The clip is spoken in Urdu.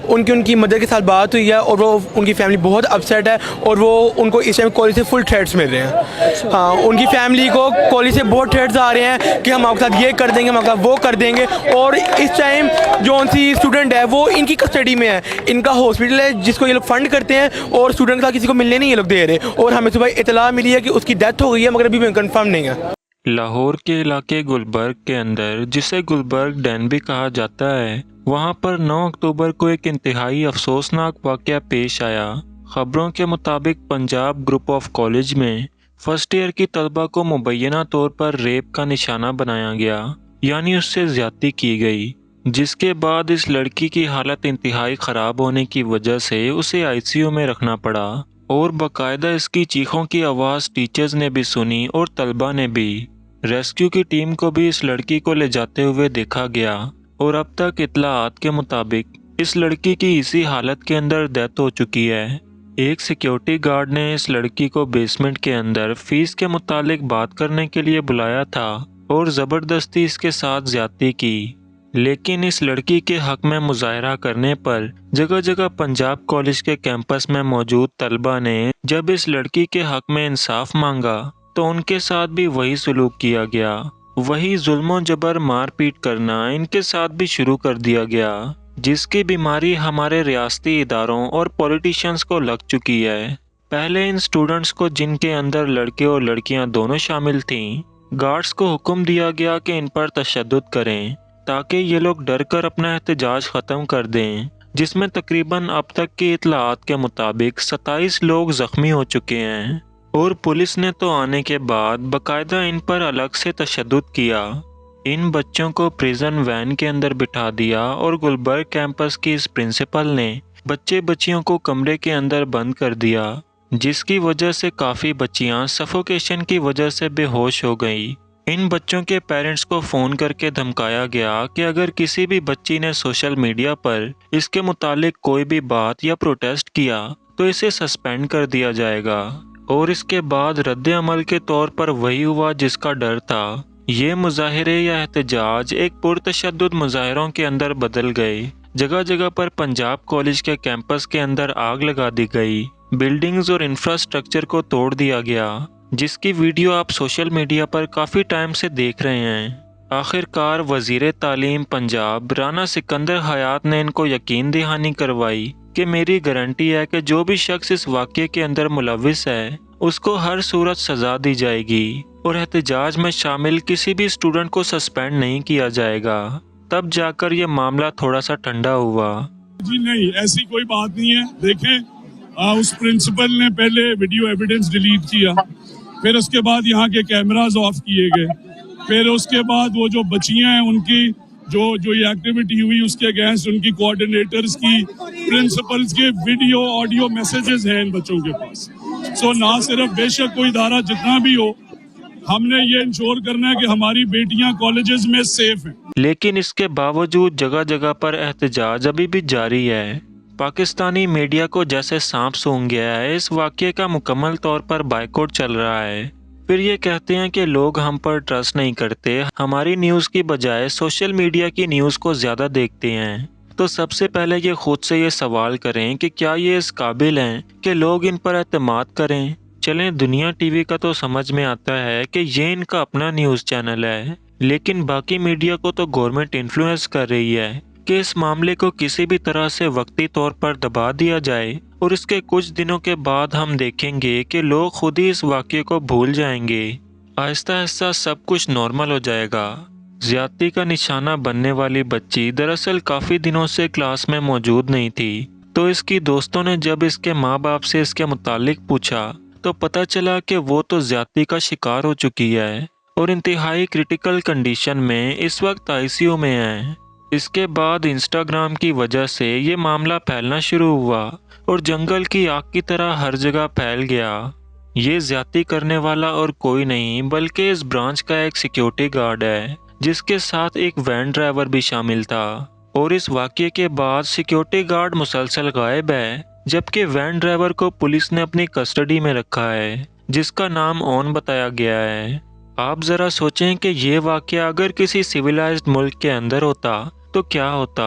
ان کی مدر کے ساتھ بات ہوئی ہے اور وہ ان کی فیملی بہت اپسیٹ ہے اور وہ ان کو اس ٹائم کالج سے فل تھریٹس مل رہے ہیں. ہاں ان کی فیملی کو کالج سے بہت تھریٹس آ رہے ہیں کہ ہم آپ کے ساتھ یہ کر دیں گے, ہم آپ کے ساتھ وہ کر دیں گے. اور اس ٹائم جو ان سی اسٹوڈنٹ ہے وہ ان کی کسٹڈی میں ہے. ان کا ہاسپٹل ہے جس کو یہ لوگ فنڈ کرتے ہیں اور اسٹوڈنٹ کا کسی کو ملنے نہیں یہ لوگ دے رہے. اور ہمیں صبح اطلاع ملی ہے کہ اس کی ڈیتھ ہو گئی ہے مگر ابھی کنفرم نہیں ہے. لاہور کے علاقے گلبرگ کے اندر, جسے گلبرگ ڈین بھی کہا جاتا ہے, وہاں پر 9 اکتوبر کو ایک انتہائی افسوسناک واقعہ پیش آیا. خبروں کے مطابق پنجاب گروپ آف کالج میں فرسٹ ایئر کی طلبہ کو مبینہ طور پر ریپ کا نشانہ بنایا گیا, یعنی اس سے زیادتی کی گئی, جس کے بعد اس لڑکی کی حالت انتہائی خراب ہونے کی وجہ سے اسے آئی سی یو میں رکھنا پڑا. اور باقاعدہ اس کی چیخوں کی آواز ٹیچرز نے بھی سنی اور طلبہ نے بھی. ریسکیو کی ٹیم کو بھی اس لڑکی کو لے جاتے ہوئے دیکھا گیا اور اب تک اطلاعات کے مطابق اس لڑکی کی اسی حالت کے اندر ڈیتھ ہو چکی ہے. ایک سیکیورٹی گارڈ نے اس لڑکی کو بیسمنٹ کے اندر فیس کے متعلق بات کرنے کے لیے بلایا تھا اور زبردستی اس کے ساتھ زیادتی کی, لیکن اس لڑکی کے حق میں مظاہرہ کرنے پر جگہ جگہ پنجاب کالج کے کیمپس میں موجود طلبہ نے جب اس لڑکی کے حق میں انصاف مانگا تو ان کے ساتھ بھی وہی سلوک کیا گیا. وہی ظلم و جبر, مار پیٹ کرنا ان کے ساتھ بھی شروع کر دیا گیا, جس کی بیماری ہمارے ریاستی اداروں اور پولیٹیشنز کو لگ چکی ہے. پہلے ان سٹوڈنٹس کو, جن کے اندر لڑکے اور لڑکیاں دونوں شامل تھیں, گارڈز کو حکم دیا گیا کہ ان پر تشدد کریں تاکہ یہ لوگ ڈر کر اپنا احتجاج ختم کر دیں, جس میں تقریباً اب تک کی اطلاعات کے مطابق 27 لوگ زخمی ہو چکے ہیں. اور پولیس نے تو آنے کے بعد باقاعدہ ان پر الگ سے تشدد کیا. ان بچوں کو پریزن وین کے اندر بٹھا دیا اور گلبرگ کیمپس کی اس پرنسپل نے بچے بچیوں کو کمرے کے اندر بند کر دیا, جس کی وجہ سے کافی بچیاں سفوکیشن کی وجہ سے بے ہوش ہو گئی. ان بچوں کے پیرنٹس کو فون کر کے دھمکایا گیا کہ اگر کسی بھی بچی نے سوشل میڈیا پر اس کے متعلق کوئی بھی بات یا پروٹیسٹ کیا تو اسے سسپینڈ کر دیا جائے گا. اور اس کے بعد رد عمل کے طور پر وہی ہوا جس کا ڈر تھا. یہ مظاہرے یا احتجاج ایک پرتشدد مظاہروں کے اندر بدل گئے. جگہ جگہ پر پنجاب کالج کے کیمپس کے اندر آگ لگا دی گئی, بلڈنگز اور انفراسٹرکچر کو توڑ دیا گیا, جس کی ویڈیو آپ سوشل میڈیا پر کافی ٹائم سے دیکھ رہے ہیں. آخر کار وزیر تعلیم پنجاب رانا سکندر حیات نے ان کو یقین دہانی کروائی کہ میری گارنٹی ہے کہ جو بھی شخص اس واقعے کے اندر ملوث ہے اس کو ہر صورت سزا دی جائے گی اور احتجاج میں شامل کسی بھی اسٹوڈنٹ کو سسپینڈ نہیں کیا جائے گا. تب جا کر یہ معاملہ تھوڑا سا ٹھنڈا ہوا. جی نہیں, ایسی کوئی بات نہیں ہے. دیکھیں اس پرنسپل نے پہلے ویڈیو ایویڈنس ڈیلیٹ کیا, پھر اس کے بعد یہاں کے کیمراز آف کیے گئے, پھر اس کے بعد وہ جو بچیاں ہیں ان کی جو یہ ایکٹیویٹی ہوئی اس کے اگینسٹ ان کی کوآرڈینیٹرز کی, پرنسپلز کے ویڈیو آڈیو میسیجز ہیں ان بچوں کے پاس. سو نہ صرف بے شک کوئی ادارہ جتنا بھی ہو, ہم نے یہ انشور کرنا ہے کہ ہماری بیٹیاں کالجز میں سیف ہیں. لیکن اس کے باوجود جگہ جگہ پر احتجاج ابھی بھی جاری ہے. پاکستانی میڈیا کو جیسے سانپ سونگھ گیا ہے. اس واقعے کا مکمل طور پر بائیکاٹ چل رہا ہے. پھر یہ کہتے ہیں کہ لوگ ہم پر ٹرسٹ نہیں کرتے, ہماری نیوز کی بجائے سوشل میڈیا کی نیوز کو زیادہ دیکھتے ہیں. تو سب سے پہلے یہ خود سے یہ سوال کریں کہ کیا یہ اس قابل ہیں کہ لوگ ان پر اعتماد کریں. چلیں دنیا ٹی وی کا تو سمجھ میں آتا ہے کہ یہ ان کا اپنا نیوز چینل ہے, لیکن باقی میڈیا کو تو گورنمنٹ انفلوئنس کر رہی ہے کہ اس معاملے کو کسی بھی طرح سے وقتی طور پر دبا دیا جائے, اور اس کے کچھ دنوں کے بعد ہم دیکھیں گے کہ لوگ خود ہی اس واقعے کو بھول جائیں گے. آہستہ آہستہ سب کچھ نارمل ہو جائے گا. زیادتی کا نشانہ بننے والی بچی دراصل کافی دنوں سے کلاس میں موجود نہیں تھی, تو اس کی دوستوں نے جب اس کے ماں باپ سے اس کے متعلق پوچھا تو پتہ چلا کہ وہ تو زیادتی کا شکار ہو چکی ہے اور انتہائی کریٹیکل کنڈیشن میں اس وقت آئی سی یو میں ہے. اس کے بعد انسٹاگرام کی وجہ سے یہ معاملہ پھیلنا شروع ہوا اور جنگل کی آگ کی طرح ہر جگہ پھیل گیا. یہ زیادتی کرنے والا اور کوئی نہیں بلکہ اس برانچ کا ایک سیکیورٹی گارڈ ہے, جس کے ساتھ ایک وین ڈرائیور بھی شامل تھا. اور اس واقعے کے بعد سیکیورٹی گارڈ مسلسل غائب ہے, جبکہ وین ڈرائیور کو پولیس نے اپنی کسٹڈی میں رکھا ہے, جس کا نام اون بتایا گیا ہے. آپ ذرا سوچیں کہ یہ واقعہ اگر کسی سویلائزڈ ملک کے اندر ہوتا تو کیا ہوتا.